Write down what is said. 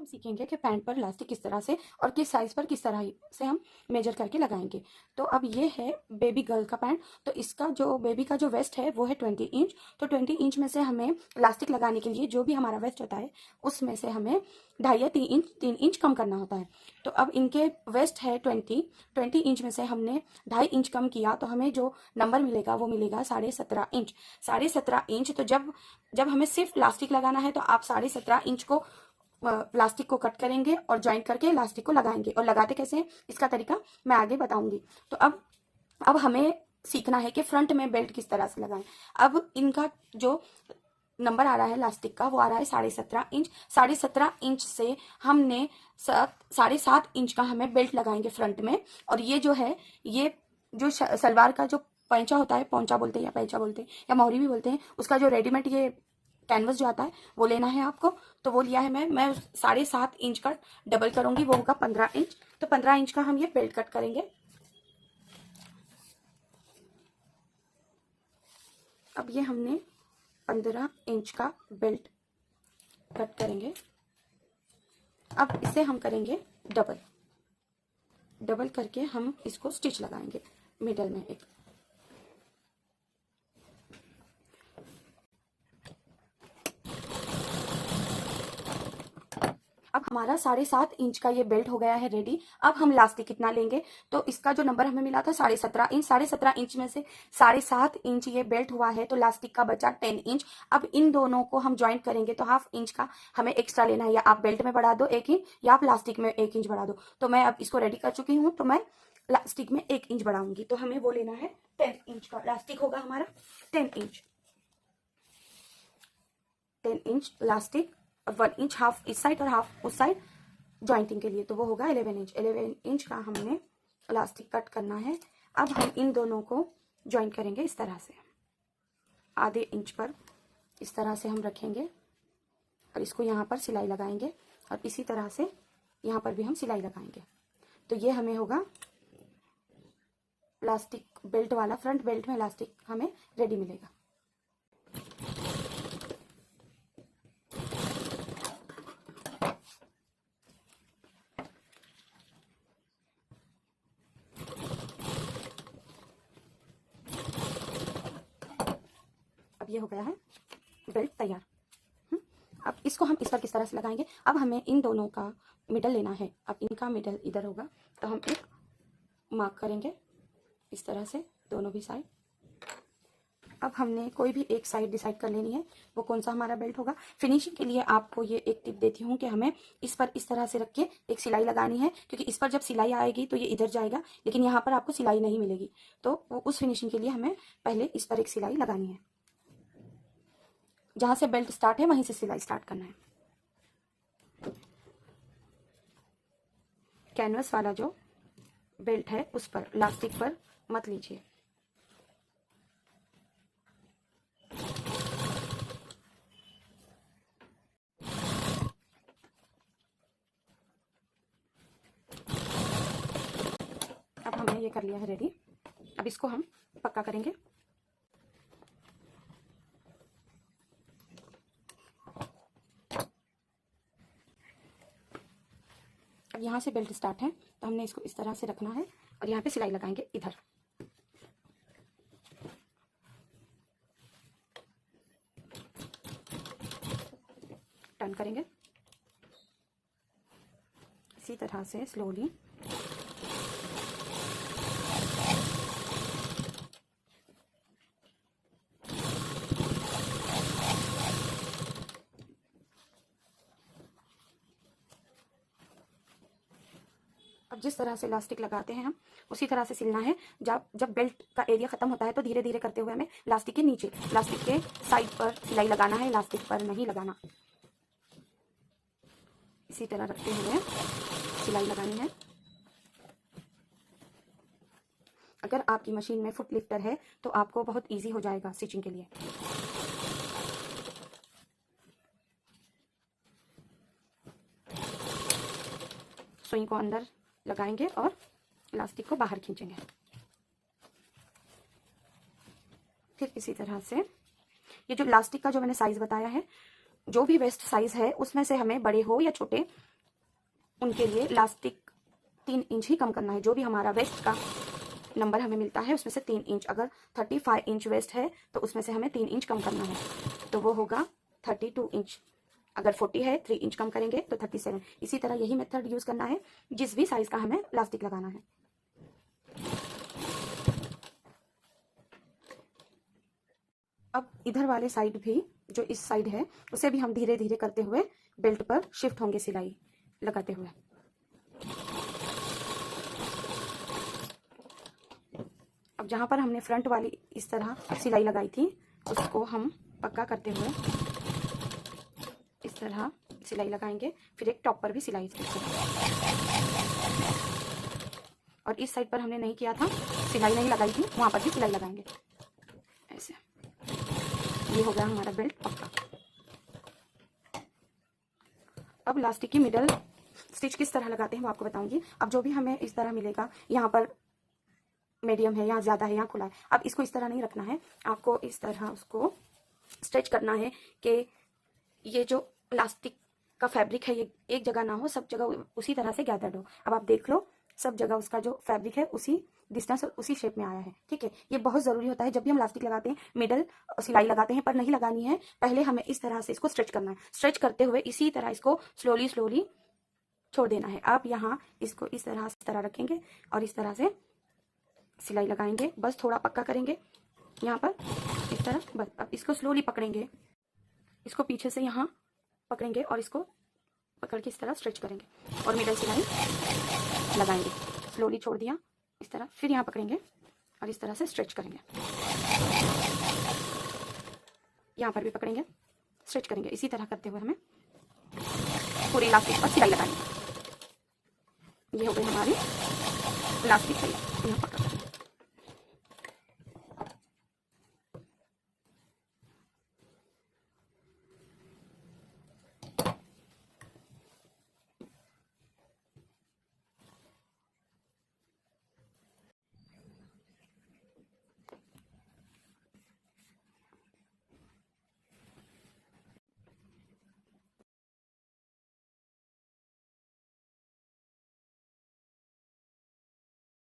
हम सीखेंगे कि पैंट पर इलास्टिक किस तरह से और किस साइज पर किस तरह से हम मेजर करके लगाएंगे। तो अब ये है बेबी गर्ल का पैंट। तो इसका जो बेबी का जो वेस्ट है वो है 20 इंच। तो 20 इंच में से हमें इलास्टिक लगाने के लिए जो भी हमारा वेस्ट होता है उसमें से हमें 2.5 या 3 इंच कम करना होता है। तो अब इनके वेस्ट है 20 इंच में से हमने 2.5 इंच कम किया तो हमें जो नंबर मिलेगा वो मिलेगा 17.5 इंच। 17.5 इंच। तो जब जब हमें सिर्फ इलास्टिक लगाना है तो आप 17.5 इंच को प्लास्टिक को कट करेंगे और ज्वाइंट करके इलास्टिक को लगाएंगे। और लगाते कैसे हैं इसका तरीका मैं आगे बताऊंगी। तो अब हमें सीखना है कि फ्रंट में बेल्ट किस तरह से लगाएं। अब इनका जो नंबर आ रहा है इलास्टिक का वो आ रहा है 17.5 इंच। 17.5 इंच से हमने 7.5 इंच का हमें बेल्ट लगाएंगे फ्रंट में। और ये जो है ये जो सलवार का जो पैंचा होता है, पौंचा बोलते हैं या पैंचा बोलते हैं या मोहरी भी बोलते हैं, उसका जो रेडीमेड ये कैनवस जो आता है वो लेना है आपको। तो वो लिया है मैं 7.5 इंच का डबल करूंगी, वो होगा 15 इंच। तो 15 इंच का हम ये बेल्ट कट करेंगे। अब ये हमने 15 इंच का बेल्ट कट करेंगे। अब इसे हम करेंगे डबल डबल करके हम इसको स्टिच लगाएंगे मिडल में एक। अब हमारा 7.5 इंच का ये बेल्ट हो गया है रेडी। अब हम इलास्टिक कितना लेंगे, तो इसका जो नंबर हमें मिला था 17.5 इंच, 17.5 इंच में से 7.5 इंच ये बेल्ट हुआ है तो इलास्टिक का बचा 10 इंच। अब इन दोनों को हम ज्वाइंट करेंगे तो 1/2 इंच का हमें एक्स्ट्रा लेना है। या आप बेल्ट में बढ़ा दो 1 इंच या आप इलास्टिक में 1 इंच बढ़ा दो। तो मैं अब इसको रेडी कर चुकी हूँ तो मैं इलास्टिक में 1 इंच बढ़ाऊंगी। तो हमें वो लेना है 10 इंच का। इलास्टिक होगा हमारा 10 इंच। 10 इंच इलास्टिक और 1 इंच हाफ इस साइड और हाफ उस साइड जॉइंटिंग के लिए, तो वो होगा 11 इंच। 11 इंच का हमने इलास्टिक कट करना है। अब हम इन दोनों को ज्वाइंट करेंगे इस तरह से, आधे इंच पर इस तरह से हम रखेंगे और इसको यहाँ पर सिलाई लगाएंगे और इसी तरह से यहाँ पर भी हम सिलाई लगाएंगे। तो ये हमें होगा इलास्टिक बेल्ट वाला, फ्रंट बेल्ट में इलास्टिक हमें रेडी मिलेगा। अब ये हो गया है बेल्ट तैयार। अब इसको हम इस पर किस तरह से लगाएंगे। अब हमें इन दोनों का मिडल लेना है। अब इनका मिडल इधर होगा तो हम एक मार्क करेंगे इस तरह से दोनों भी साइड। अब हमने कोई भी एक साइड डिसाइड कर लेनी है वो कौन सा हमारा बेल्ट होगा। फिनिशिंग के लिए आपको ये एक टिप देती हूँ कि हमें इस पर इस तरह से रख के एक सिलाई लगानी है, क्योंकि इस पर जब सिलाई आएगी तो ये इधर जाएगा लेकिन यहाँ पर आपको सिलाई नहीं मिलेगी। तो उस फिनिशिंग के लिए हमें पहले इस पर एक सिलाई लगानी है। जहाँ से बेल्ट स्टार्ट है वहीं से सिलाई स्टार्ट करना है। कैनवस वाला जो बेल्ट है उस पर, इलास्टिक पर मत लीजिए। अब हमने ये कर लिया है रेडी। अब इसको हम पक्का करेंगे। अब यहाँ से बेल्ट स्टार्ट है तो हमने इसको इस तरह से रखना है और यहाँ पे सिलाई लगाएंगे इधर। टर्न करेंगे इसी तरह से स्लोली। अब जिस तरह से इलास्टिक लगाते हैं हम उसी तरह से सिलना है। जब जब बेल्ट का एरिया खत्म होता है तो धीरे धीरे करते हुए हमें इलास्टिक के नीचे, इलास्टिक के साइड पर सिलाई लगाना है, इलास्टिक पर नहीं लगाना। इसी तरह रखते हुए सिलाई लगानी है। अगर आपकी मशीन में फुट लिफ्टर है तो आपको बहुत इजी हो जाएगा स्टिचिंग के लिए। सुई को अंदर लगाएंगे और इलास्टिक को बाहर खींचेंगे। फिर इसी तरह से ये जो इलास्टिक का जो मैंने साइज बताया है जो भी वेस्ट साइज है उसमें से हमें बड़े हो या छोटे, उनके लिए इलास्टिक 3 इंच ही कम करना है। जो भी हमारा वेस्ट का नंबर हमें मिलता है उसमें से 3 इंच, अगर 35 इंच वेस्ट है तो उसमें से हमें 3 इंच कम करना है, तो वो होगा 32 इंच। अगर 40 है 3 इंच कम करेंगे तो 37। इसी तरह यही मेथड यूज करना है जिस भी साइज का हमें इलास्टिक लगाना है। अब इधर वाले साइड भी, जो इस साइड है, उसे भी हम धीरे धीरे करते हुए बेल्ट पर शिफ्ट होंगे सिलाई लगाते हुए। अब जहाँ पर हमने फ्रंट वाली इस तरह सिलाई लगाई थी उसको हम पक्का करते हुए इस तरह सिलाई लगाएंगे। फिर एक टॉप पर भी सिलाई और इस साइड पर हमने नहीं किया था, सिलाई नहीं लगाई थी, वहाँ पर भी सिलाई लगाएंगे ऐसे। ये हो गया हमारा बेल्ट पक्का। अब इलास्टिक की मिडल स्टिच किस तरह लगाते हैं वो आपको बताऊंगी। अब जो भी हमें इस तरह मिलेगा, यहाँ पर मीडियम है, यहाँ ज़्यादा है, यहाँ खुला है, अब इसको इस तरह नहीं रखना है, आपको इस तरह उसको स्ट्रेच करना है कि ये जो इलास्टिक का फैब्रिक है ये एक जगह ना हो, सब जगह उसी तरह से गैदर्ड हो। अब आप देख लो, सब जगह उसका जो फैब्रिक है उसी डिस्टेंस और उसी शेप में आया है। ठीक है, ये बहुत ज़रूरी होता है जब भी हम इलास्टिक लगाते हैं, मिडल सिलाई लगाते हैं, पर नहीं लगानी है, पहले हमें इस तरह से इसको स्ट्रेच करना है। स्ट्रेच करते हुए इसी तरह इसको स्लोली स्लोली छोड़ देना है। आप यहाँ इसको इस तरह रखेंगे और इस तरह से सिलाई लगाएंगे, बस थोड़ा पक्का करेंगे यहाँ पर इस तरह, बस। अब इसको स्लोली पकड़ेंगे, इसको पीछे से यहाँ पकड़ेंगे और इसको पकड़ के इस तरह स्ट्रेच करेंगे और मिडल सिलाई लगाएंगे। स्लोली छोड़ दिया इस तरह, फिर यहाँ पकड़ेंगे और इस तरह से स्ट्रेच करेंगे। यहाँ पर भी पकड़ेंगे, स्ट्रेच करेंगे। इसी तरह करते हुए हमें पूरी इलास्टिक पर सिलाई लगाएंगे। ये हो गई हमारी इलास्टिक तैयार। यहाँ पकड़